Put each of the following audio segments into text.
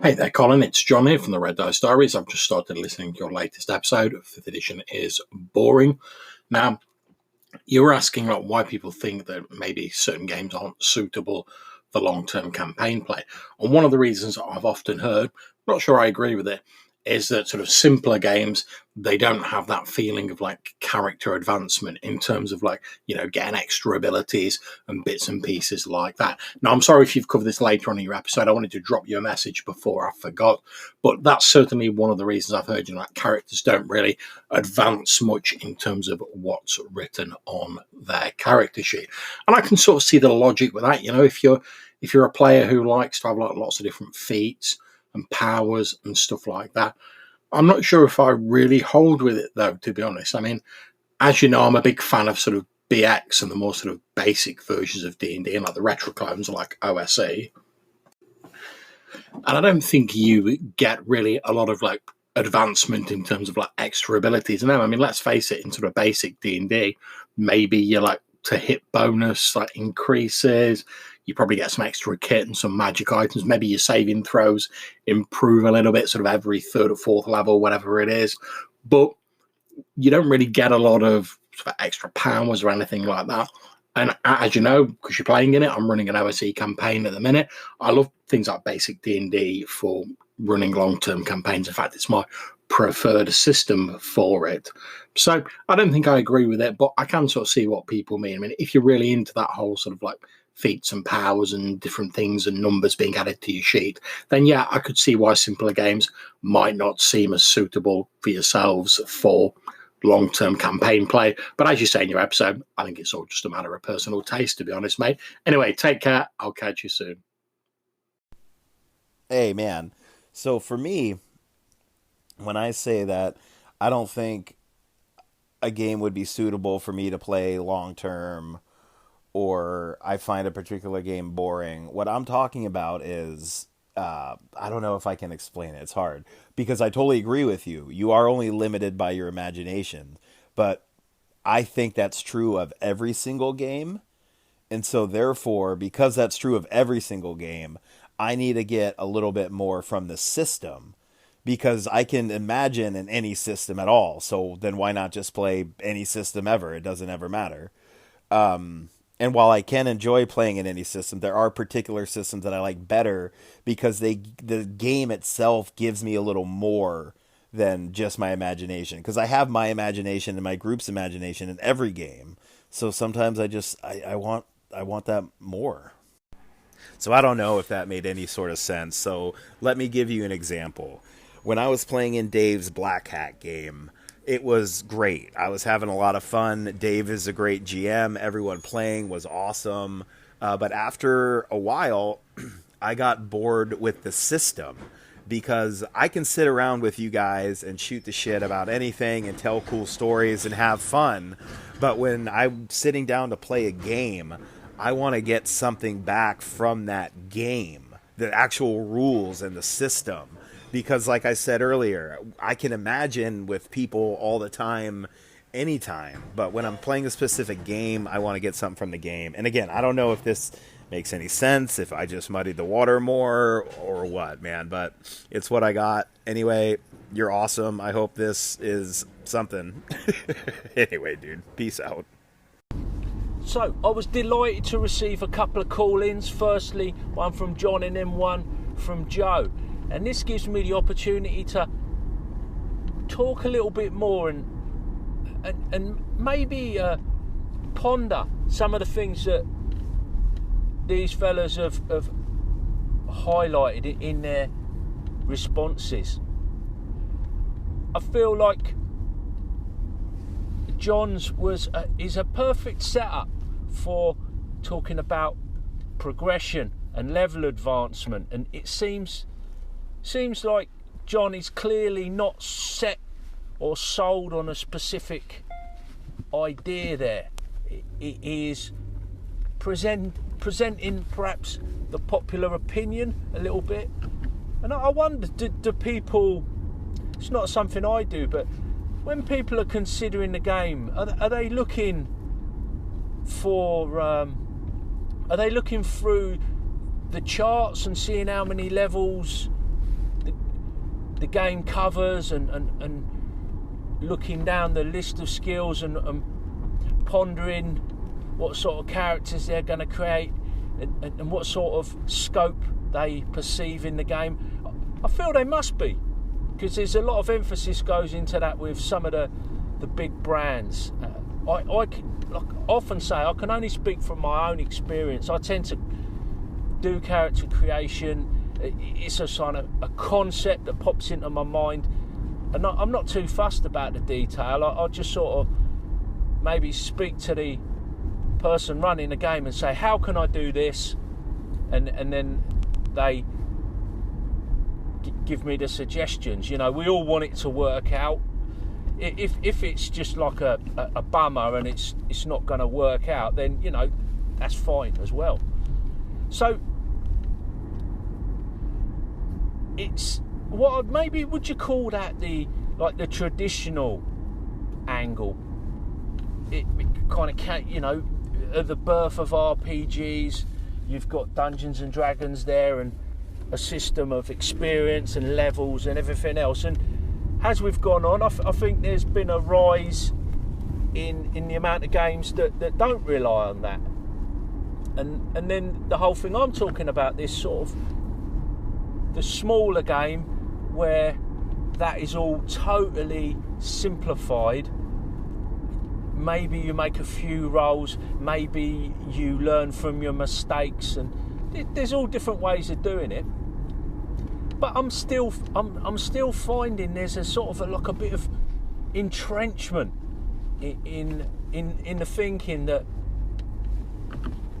Hey there, Colin. It's John here from the Dice Diaries. I've just started listening to your latest episode. 5th edition is boring. Now, you were asking why people think that maybe certain games aren't suitable for long-term campaign play. And one of the reasons I've often heard, not sure I agree with it, is that sort of simpler games, they don't have that feeling of character advancement in terms of getting extra abilities and bits and pieces like that. Now, I'm sorry if you've covered this later on in your episode. I wanted to drop you a message before I forgot, but that's certainly one of the reasons I've heard, characters don't really advance much in terms of what's written on their character sheet. And I can sort of see the logic with that. If you're a player who likes to have lots of different feats and powers and stuff like that, I'm not sure if I really hold with it, though, to be honest. I mean, as you know, I'm a big fan of sort of BX and the more sort of basic versions of D&D, and the retro clones like OSE. And I don't think you get really a lot of advancement in terms of extra abilities. No, I mean, let's face it, in sort of basic D&D, maybe you're to hit bonus increases. You probably get some extra kit and some magic items. Maybe your saving throws improve a little bit, sort of every 3rd or 4th level, whatever it is. But you don't really get a lot of sort of extra powers or anything like that. And as you know, because you're playing in it, I'm running an OSE campaign at the minute. I love things like basic D&D for running long-term campaigns. In fact, it's my preferred system for it. So I don't think I agree with it, but I can sort of see what people mean. I mean, if you're really into that whole sort of feats and powers and different things and numbers being added to your sheet, then yeah, I could see why simpler games might not seem as suitable for yourselves for long-term campaign play. But as you say in your episode, I think it's all just a matter of personal taste, to be honest, mate. Anyway, take care. I'll catch you soon. Hey, man. So for me, when I say that I don't think a game would be suitable for me to play long-term, or I find a particular game boring, what I'm talking about is, I don't know if I can explain it. It's hard, because I totally agree with you. You are only limited by your imagination, but I think that's true of every single game. And so therefore, because that's true of every single game, I need to get a little bit more from the system, because I can imagine in any system at all. So then why not just play any system ever? It doesn't ever matter. And while I can enjoy playing in any system, there are particular systems that I like better because the game itself gives me a little more than just my imagination. Because I have my imagination and my group's imagination in every game. So sometimes I want that more. So I don't know if that made any sort of sense. So let me give you an example. When I was playing in Dave's Black Hat game, it was great. I was having a lot of fun. Dave is a great GM. Everyone playing was awesome. But after a while, I got bored with the system, because I can sit around with you guys and shoot the shit about anything and tell cool stories and have fun. But when I'm sitting down to play a game, I want to get something back from that game, the actual rules and the system. Because like I said earlier, I can imagine with people all the time, anytime. But when I'm playing a specific game, I want to get something from the game. And again, I don't know if this makes any sense, if I just muddied the water more or what, man. But it's what I got. Anyway, you're awesome. I hope this is something. Anyway, dude, peace out. So, I was delighted to receive a couple of call-ins. Firstly, one from John and then one from Joe. And this gives me the opportunity to talk a little bit more and maybe ponder some of the things that these fellas have highlighted in their responses. I feel like John's is a perfect setup for talking about progression and level advancement, and it seems like John is clearly not set or sold on a specific idea there. It is presenting perhaps the popular opinion a little bit. And I wonder, do people, it's not something I do, but when people are considering the game, are they looking for, are they looking through the charts and seeing how many levels the game covers and looking down the list of skills and pondering what sort of characters they're going to create and what sort of scope they perceive in the game. I feel they must be, because there's a lot of emphasis goes into that with some of the big brands. I often say, I can only speak from my own experience. I tend to do character creation. It's a kind of a concept that pops into my mind, and I'm not too fussed about the detail. I'll just sort of maybe speak to the person running the game and say, how can I do this? And then they give me the suggestions. You know, we all want it to work out. If it's just like a bummer and it's not going to work out, then, you know, that's fine as well. So it's what maybe would you call that the traditional angle? It kind of can't, you know, at the birth of RPGs, you've got Dungeons and Dragons there and a system of experience and levels and everything else. And as we've gone on, I think there's been a rise in the amount of games that don't rely on that. And then the whole thing I'm talking about, this sort of the smaller game where that is all totally simplified. Maybe you make a few rolls, maybe you learn from your mistakes, and there's all different ways of doing it. But I'm still finding there's a sort of like a bit of entrenchment in the thinking that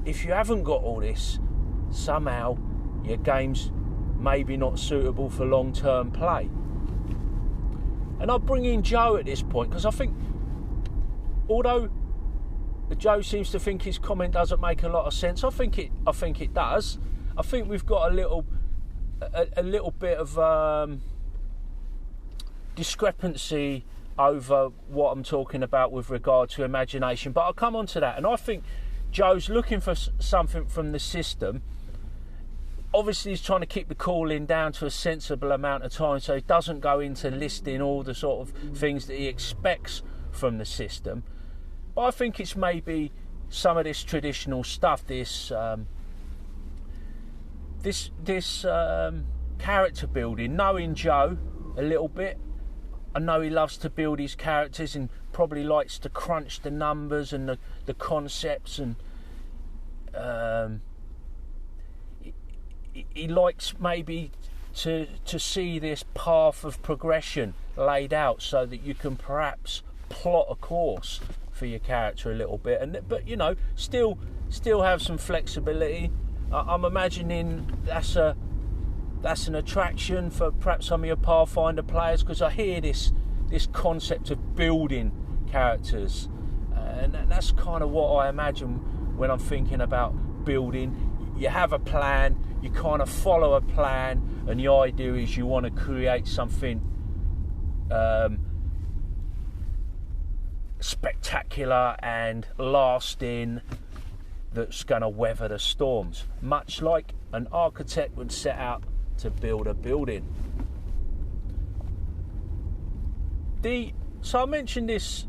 if you haven't got all this, somehow your game's maybe not suitable for long-term play. And I'll bring in Joe at this point, because I think, although Joe seems to think his comment doesn't make a lot of sense, I think it does. I think we've got a little bit of discrepancy over what I'm talking about with regard to imagination, but I'll come on to that. And I think Joe's looking for something from the system. Obviously he's trying to keep the calling down to a sensible amount of time, so he doesn't go into listing all the sort of things that he expects from the system. But I think it's maybe some of this traditional stuff, this character building. Knowing Joe a little bit, I know he loves to build his characters and probably likes to crunch the numbers and the concepts, and he likes maybe to see this path of progression laid out so that you can perhaps plot a course for your character a little bit, but you know, still have some flexibility. I'm imagining that's an attraction for perhaps some of your Pathfinder players, because I hear this concept of building characters, and that's kind of what I imagine when I'm thinking about building. You have a plan, you kind of follow a plan, and the idea is you want to create something spectacular and lasting that's going to weather the storms, much like an architect would set out to build a building. So I mentioned this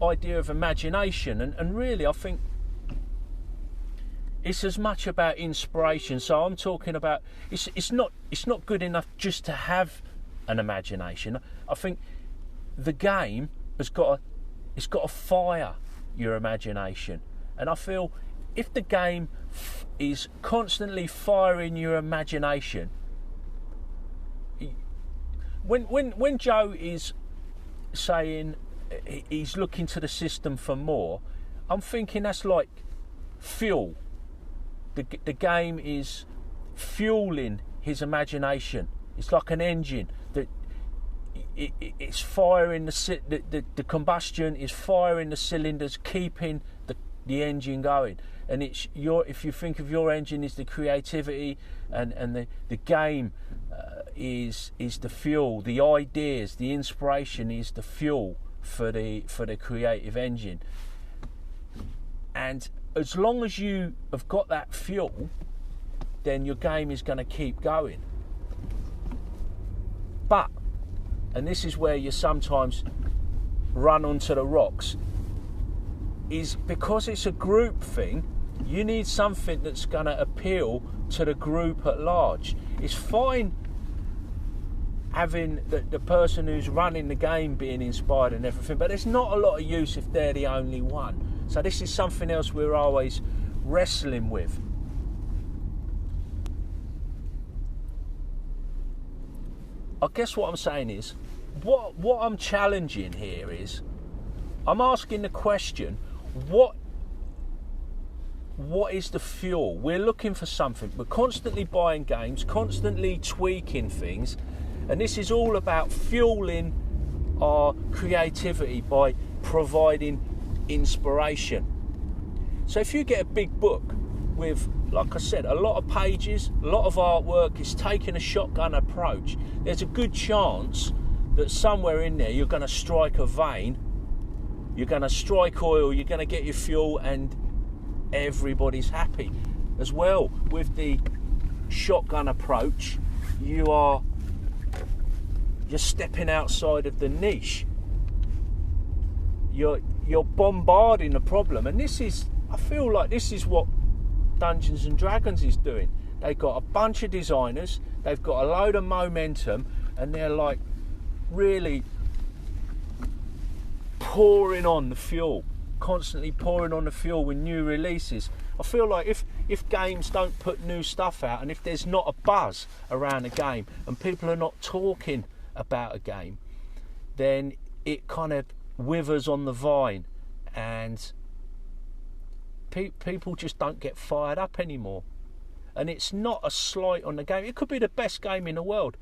idea of imagination, and really I think it's as much about inspiration. So I'm talking about it's not good enough just to have an imagination. I think the game has got to fire your imagination, and I feel if the game is constantly firing your imagination, when Joe is saying he's looking to the system for more, I'm thinking that's like fuel. The game is fueling his imagination. It's like an engine that it's firing the combustion is firing the cylinders, keeping the engine going. And it's if you think of your engine as the creativity, and the game is the fuel, the ideas, the inspiration is the fuel for the creative engine. And as long as you have got that fuel, then your game is going to keep going. But, and this is where you sometimes run onto the rocks, is because it's a group thing, you need something that's going to appeal to the group at large. It's fine having the person who's running the game being inspired and everything, but there's not a lot of use if they're the only one. So this is something else we're always wrestling with. I guess what I'm saying is, what I'm challenging here is, I'm asking the question, what is the fuel? We're looking for something. We're constantly buying games, constantly tweaking things, and this is all about fueling our creativity by providing inspiration. So if you get a big book with, like I said, a lot of pages, a lot of artwork, it's taking a shotgun approach, there's a good chance that somewhere in there you're going to strike a vein, you're going to strike oil, you're going to get your fuel, and everybody's happy. As well, with the shotgun approach, you're stepping outside of the niche. You're bombarding the problem, and I feel like this is what Dungeons and Dragons is doing. They've got a bunch of designers, they've got a load of momentum, and they're like really pouring on the fuel, constantly pouring on the fuel with new releases. I feel like if games don't put new stuff out, and if there's not a buzz around a game and people are not talking about a game, then it kind of withers on the vine, and people just don't get fired up anymore. And it's not a slight on the game. It could be the best game in the world,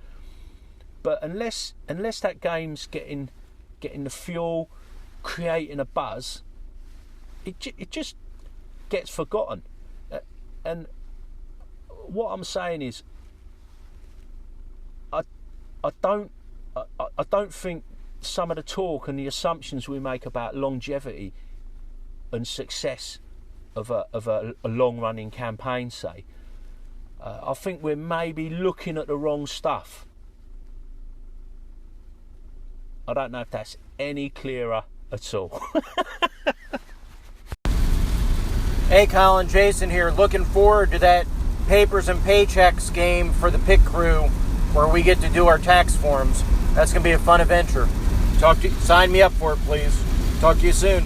but unless that game's getting the fuel, creating a buzz, it just gets forgotten. And what I'm saying is, I don't think some of the talk and the assumptions we make about longevity and success of a long-running campaign, say, I think we're maybe looking at the wrong stuff. I don't know if that's any clearer at all. Hey Colin, Jason here. Looking forward to that Papers and Paychecks game for the pit crew where we get to do our tax forms. That's going to be a fun adventure. Sign me up for it, please. Talk to you soon.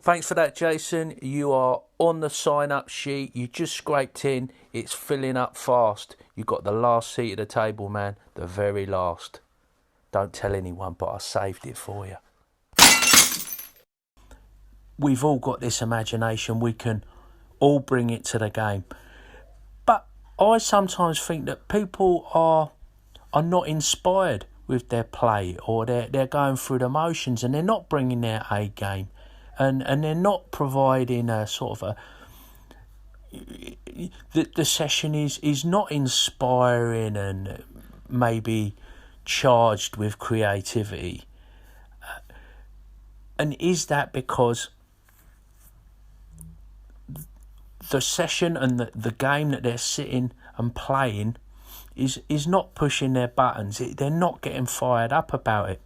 Thanks for that, Jason. You are on the sign-up sheet. You just scraped in. It's filling up fast. You got the last seat at the table, man. The very last. Don't tell anyone, but I saved it for you. We've all got this imagination. We can all bring it to the game. But I sometimes think that people are not inspired with their play, or they're going through the motions and they're not bringing their A game. And they're not providing a sort of the session is not inspiring and maybe charged with creativity. And is that because the session and the game that they're sitting and playing is not pushing their buttons? They're not getting fired up about it.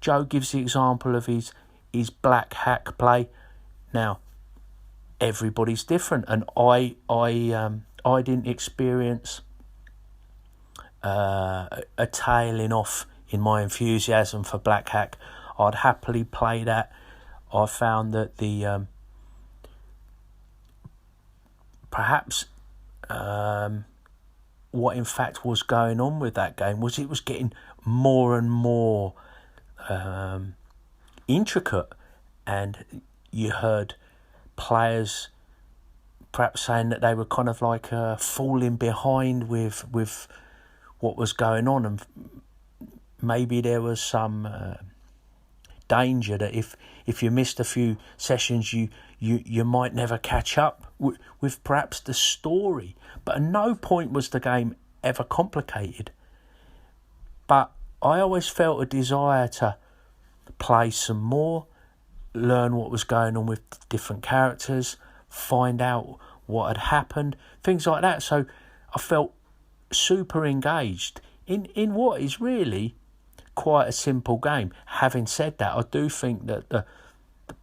Joe gives the example of his black hack play. Now, everybody's different, and I didn't experience a tailing off in my enthusiasm for black hack. I'd happily play that. I found that the perhaps what in fact was going on with that game was it was getting more and more intricate, and you heard players perhaps saying that they were kind of like falling behind with what was going on, and maybe there was some danger that if you missed a few sessions you might never catch up with perhaps the story. But at no point was the game ever complicated, but I always felt a desire to play some more, learn what was going on with different characters, find out what had happened, things like that. So I felt super engaged in what is really quite a simple game. Having said that, I do think that the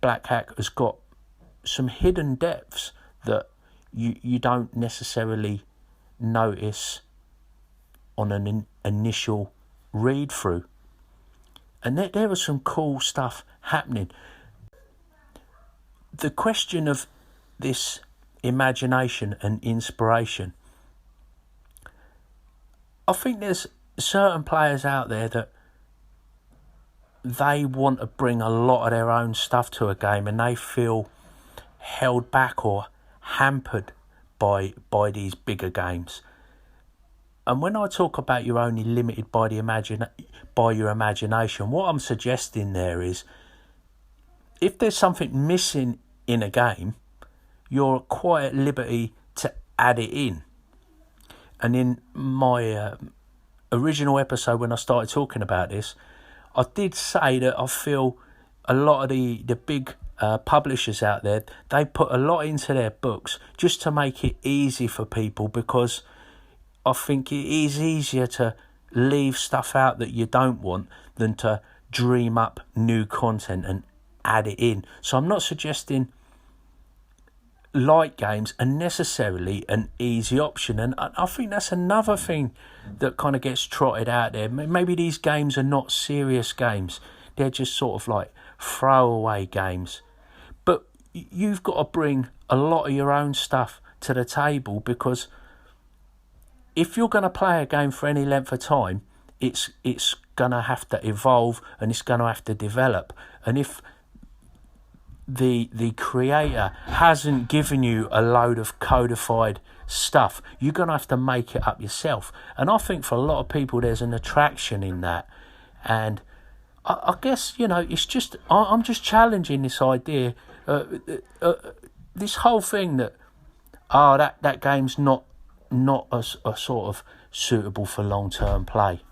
Black Hack has got some hidden depths that you don't necessarily notice on an initial read through. And there was some cool stuff happening. The question of this imagination and inspiration, I think there's certain players out there that they want to bring a lot of their own stuff to a game, and they feel held back or hampered by these bigger games. And when I talk about you're only limited by your imagination, what I'm suggesting there is, if there's something missing in a game, you're quite at liberty to add it in. And in my original episode, when I started talking about this, I did say that I feel a lot of the big publishers out there, they put a lot into their books just to make it easy for people, because I think it is easier to leave stuff out that you don't want than to dream up new content and add it in. So I'm not suggesting light games are necessarily an easy option, and I think that's another thing that kind of gets trotted out there. Maybe these games are not serious games, they're just sort of like throwaway games, but you've got to bring a lot of your own stuff to the table, because if you're going to play a game for any length of time, it's going to have to evolve and it's going to have to develop. And if the creator hasn't given you a load of codified stuff, you're going to have to make it up yourself. And I think for a lot of people there's an attraction in that. And I guess, it's just, I'm just challenging this idea, this whole thing that that game's not a sort of suitable for long-term play.